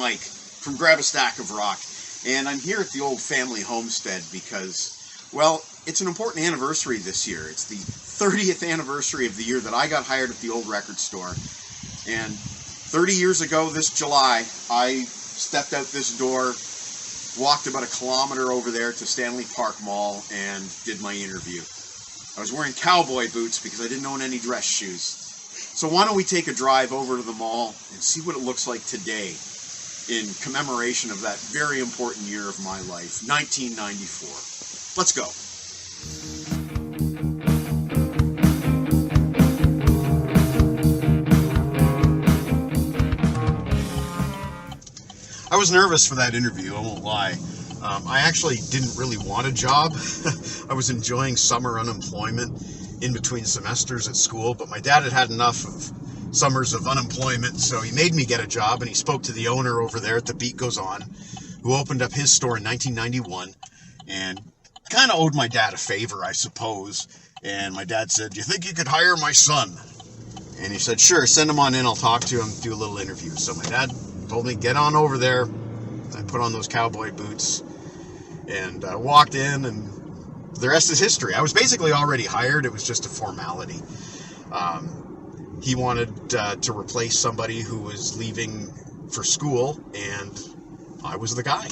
Mike from Grab a Stack of Rock, and I'm here at the old family homestead because, well, it's an important anniversary this year. It's the 30th anniversary of the year that I got hired at the old record store, and 30 years ago this July, I stepped out this door, walked about a kilometer over there to Stanley Park Mall, and did my interview. I was wearing cowboy boots because I didn't own any dress shoes. So why don't we take a drive over to the mall and see what it looks like today in commemoration of that very important year of my life, 1994. Let's go. I was nervous for that interview, I won't lie. I actually didn't really want a job. I was enjoying summer unemployment in between semesters at school, but my dad had had enough of summers of unemployment, so he made me get a job, and he spoke to the owner over there at The Beat Goes On, who opened up his store in 1991, and kind of owed my dad a favor, I suppose. And my dad said, "Do you think you could hire my son?" And he said, "Sure, send him on in, I'll talk to him, do a little interview." So my dad told me, "Get on over there." I put on those cowboy boots and walked in, and the rest is history. I was basically already hired. It was just a formality. He wanted to replace somebody who was leaving for school, and I was the guy.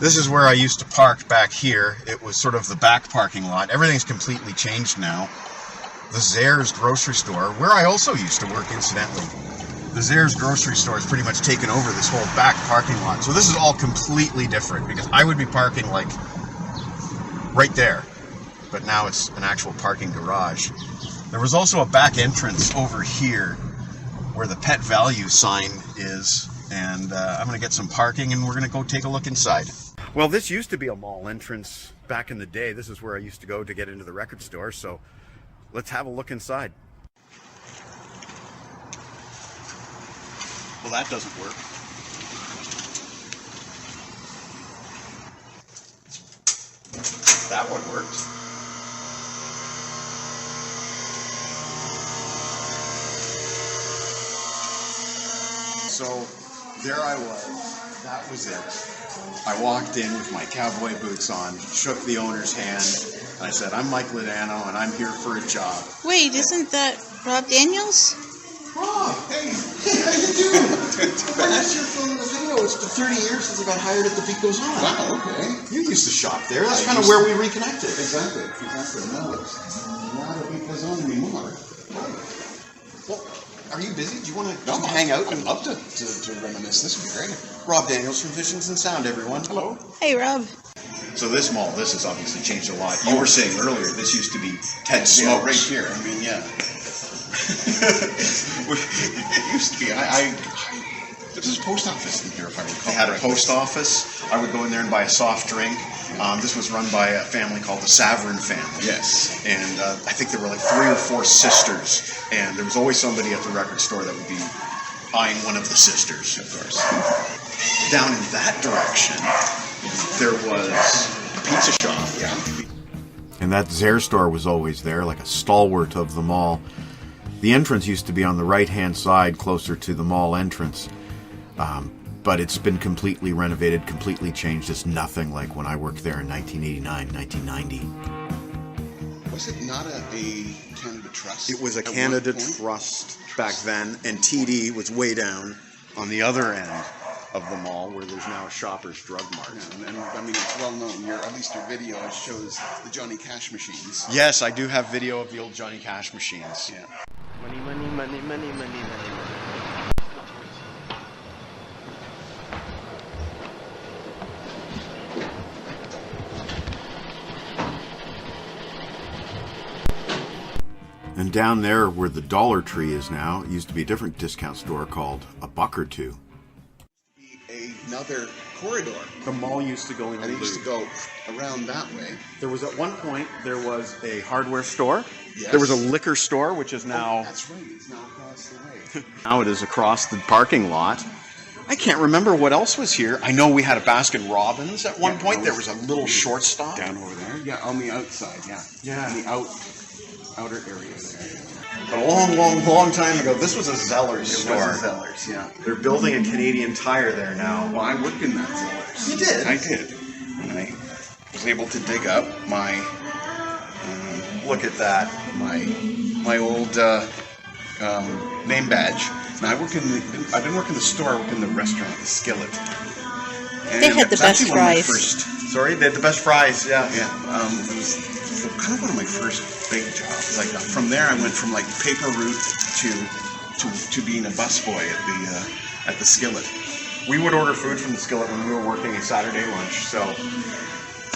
This is where I used to park back here. It was sort of the back parking lot. Everything's completely changed now. The Zehrs grocery store, where I also used to work incidentally. The Zehrs grocery store has pretty much taken over this whole back parking lot. So this is all completely different because I would be parking like right there. But now it's an actual parking garage. There was also a back entrance over here where the Pet Value sign is. And I'm going to get some parking and we're going to go take a look inside. Well, this used to be a mall entrance back in the day. This is where I used to go to get into the record store. So let's have a look inside. Well, that doesn't work. That one worked. So there I was. That was it. I walked in with my cowboy boots on, shook the owner's hand, and I said, "I'm Mike Ladano, and I'm here for a job." Wait, isn't that Rob Daniels? Rob, hey, how you doing? I'm just here filming the video. It's been 30 years since I got hired at The Beat Goes On. Wow, okay. You used to shop there. That's kind of where we reconnected. Exactly. No, it's not a Beat Goes On anymore. Well, are you busy? Do you want to hang out? I'd love to reminisce. This would be great. Rob Daniels from Visions and Sound, everyone. Hello. Hey, Rob. So this mall, this has obviously changed a lot. You were saying earlier, this used to be Ted Smokes. Yeah, right here. I mean, yeah. It used to be. There was a post office in here, if I recall. They had a post office. I would go in there and buy a soft drink. This was run by a family called the Saverin family. Yes. And I think there were like 3 or 4 sisters. And there was always somebody at the record store that would be eyeing one of the sisters, of course. Down in that direction, there was a pizza shop. Yeah. And that Zehrs store was always there, like a stalwart of the mall. The entrance used to be on the right-hand side, closer to the mall entrance. But it's been completely renovated, completely changed. It's nothing like when I worked there in 1989, 1990. Was it not a Canada Trust? It was a Canada Trust back then, and TD was way down on the other end of the mall, where there's now a Shoppers Drug Mart. Yeah, and I mean, it's well known. At least your video shows the Johnny Cash machines. Yes, I do have video of the old Johnny Cash machines. Yeah. Money, money, money, money, money, money, money. And down there where the Dollar Tree is now, it used to be a different discount store called A Buck or Two. Another corridor. The mall used to go in. And it used to go around that way. There was at one point there was a hardware store. Yes. There was a liquor store, which is now That's right. It's now across the way. now it is across the parking lot. I can't remember what else was here. I know we had a Baskin Robbins at one point. There was a little short stop Down over there? Yeah, on the outside, yeah. Yeah. In the outer area there. a long time ago. This was a Zeller's store. It was a Zeller's, yeah. They're building a Canadian Tire there now. Well, I worked in that Zeller's. You did? I did. And I was able to dig up my Look at that. my old name badge. And I didn't work in the store. I worked in the restaurant, the Skillet. And They had it the was actually best one of my fries. first- Sorry, they had the best fries. Yeah. Yeah, it was kind of one of my first big jobs. Like from there, I went from like paper route to being a busboy at the Skillet. We would order food from the Skillet when we were working a Saturday lunch. So,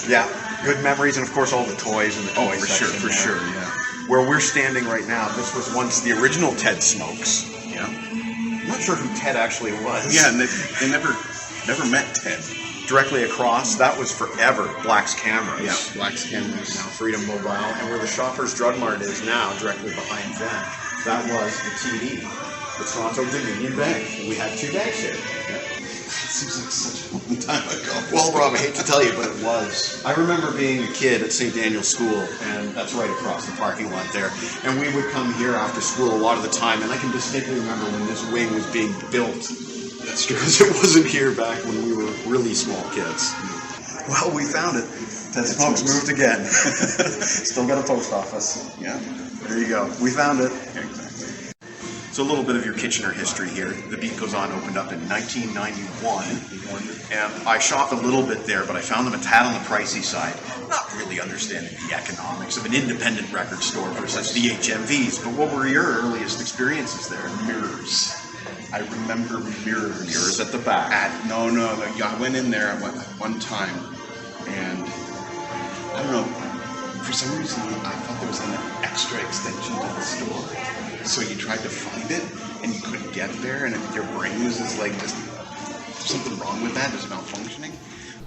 yeah, good memories, and of course all the toys and the toy section for there. sure, yeah. Where we're standing right now, this was once the original Ted Smokes. Yeah. I'm not sure who Ted actually was. Yeah, and they never met Ted. Directly across, that was forever Black's Cameras. Yeah, Black's Cameras. Now Freedom Mobile, and where the Shoppers Drug Mart is now, directly behind them, that was the TD, the Toronto Dominion Bank. We had two banks here. It seems like such a long time ago. Well, Rob, I hate to tell you, but it was. I remember being a kid at St. Daniel's School, and that's right across the parking lot there. And we would come here after school a lot of the time, and I can distinctly remember when this wing was being built. That's because it wasn't here back when we were really small kids. Well, we found it. Ted Smokes moved again. Still got a post office. Yeah. There you go. We found it. Exactly. So a little bit of your Kitchener history here. The Beat Goes On opened up in 1991, and I shopped a little bit there, but I found them a tad on the pricey side. Not really understanding the economics of an independent record store versus the HMVs, but what were your earliest experiences there? Mirrors. I remember mirrors. Mirrors at the back. No, I went in there at one time, and I don't know, for some reason I thought there was an extra extension to the store. So you tried to find it, and you couldn't get there, and your brain was just like, there's something wrong with that, there's malfunctioning.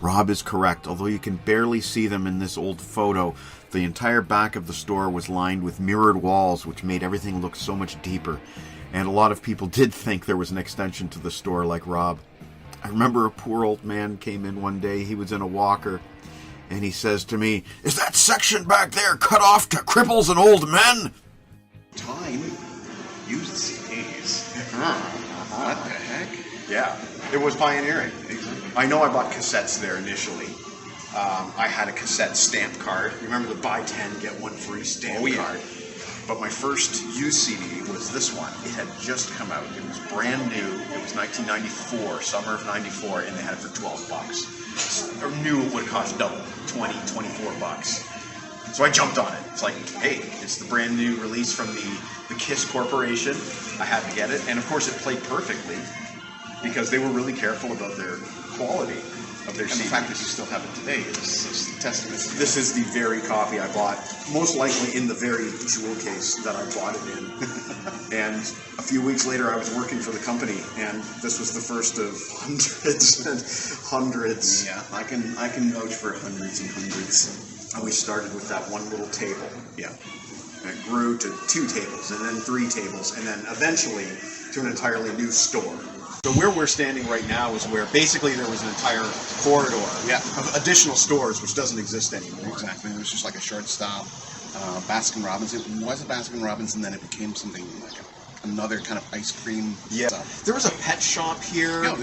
Rob is correct. Although you can barely see them in this old photo, the entire back of the store was lined with mirrored walls, which made everything look so much deeper. And a lot of people did think there was an extension to the store like Rob. I remember a poor old man came in one day. He was in a walker, and he says to me, "Is that section back there cut off to cripples and old men?" Time used CDs. Uh-huh. What the heck? Yeah, it was pioneering. Exactly. I know I bought cassettes there initially. I had a cassette stamp card. You remember the buy 10, get one free stamp card? But my first used CD was this one. It had just come out. It was brand new. It was 1994, summer of 94, and they had it for $12. I knew it would cost double, 20, 24 bucks. So I jumped on it. It's like, hey, it's the brand new release from the KISS Corporation. I had to get it. And of course it played perfectly because they were really careful about their quality of their And CD. the fact that you still have it today is a testament. This is the very copy I bought, most likely in the very jewel case that I bought it in. And a few weeks later, I was working for the company, and this was the first of hundreds and hundreds. Yeah, I can vouch for hundreds and hundreds. And we started with that one little table. Yeah. And it grew to 2 tables, and then 3 tables, and then eventually to an entirely new store. So where we're standing right now is where basically there was an entire corridor of additional stores, which doesn't exist anymore. Exactly. It was just like a short stop. Baskin Robbins. It was a Baskin Robbins, and then it became something like another kind of ice cream stuff. There was a pet shop here. Yeah,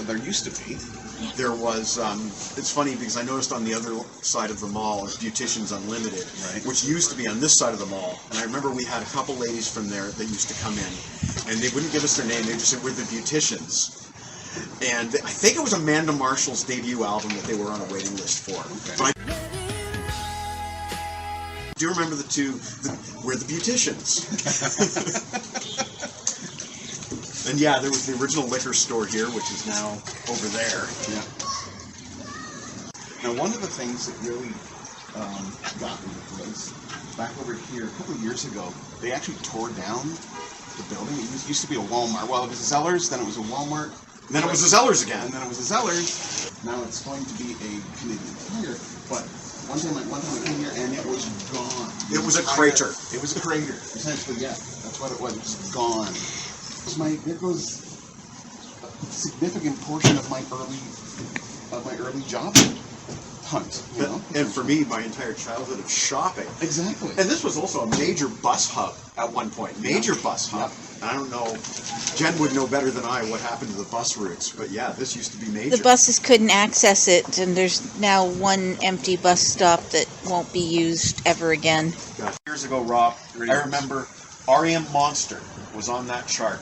there used to be. There was, it's funny because I noticed on the other side of the mall is Beauticians Unlimited, Right. which used to be on this side of the mall. And I remember we had a couple ladies from there that used to come in, and they wouldn't give us their name. They just said, "We're the Beauticians." And I think it was Amanda Marshall's debut album that they were on a waiting list for. Okay. But do you remember we're the Beauticians? And yeah, there was the original liquor store here, which is now over there. Yeah. Now, one of the things that really got me was back over here a couple of years ago, they actually tore down the building. It used to be a Walmart. Well, it was a Zellers, then it was a Walmart. Then it was the Zellers again. And then it was a Zellers. Now it's going to be a Canadian Tire, but one time I came here and it was gone. It was a crater. It was a crater, essentially. Yeah, that's what it was. It was gone. There goes a significant portion of my early job hunt. You know? And for me, my entire childhood of shopping. Exactly. And this was also a major bus hub at one point. Major bus hub. I don't know. Jen would know better than I what happened to the bus routes, but yeah, this used to be major. The buses couldn't access it, and there's now one empty bus stop that won't be used ever again. Years ago, Rob, I remember REM Monster was on that chart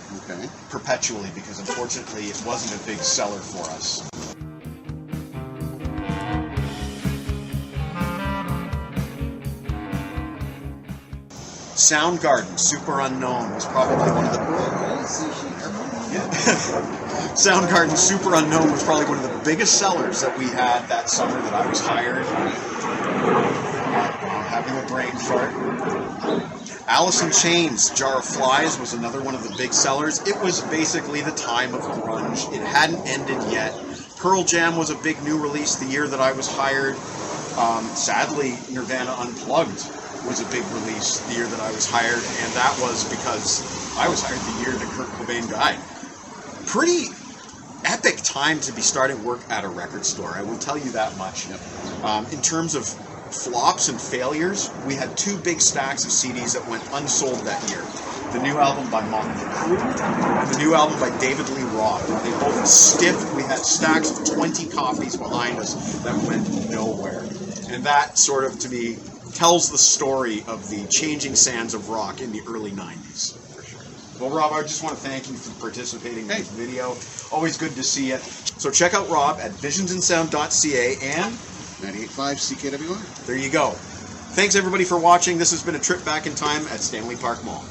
perpetually because unfortunately it wasn't a big seller for us. Soundgarden, Super Unknown, was probably one of the... Soundgarden, Super Unknown was probably one of the biggest sellers that we had that summer that I was hired. Having a brain fart. Alice in Chains, Jar of Flies was another one of the big sellers. It was basically the time of grunge. It hadn't ended yet. Pearl Jam was a big new release the year that I was hired. Sadly, Nirvana Unplugged was a big release the year that I was hired, and that was because I was hired the year that Kurt Cobain died. Pretty epic time to be starting work at a record store, I will tell you that much. In terms of flops and failures, we had two big stacks of CDs that went unsold that year. The new album by Motley Crue and the new album by David Lee Roth. They both stiffed. We had stacks of 20 copies behind us that went nowhere. And that sort of, to me, tells the story of the changing sands of rock in the early 90s. For sure. Well, Rob, I just want to thank you for participating in this video. Always good to see you. So check out Rob at visionsandsound.ca and 98.5 CKWR. There you go. Thanks everybody for watching. This has been a trip back in time at Stanley Park Mall.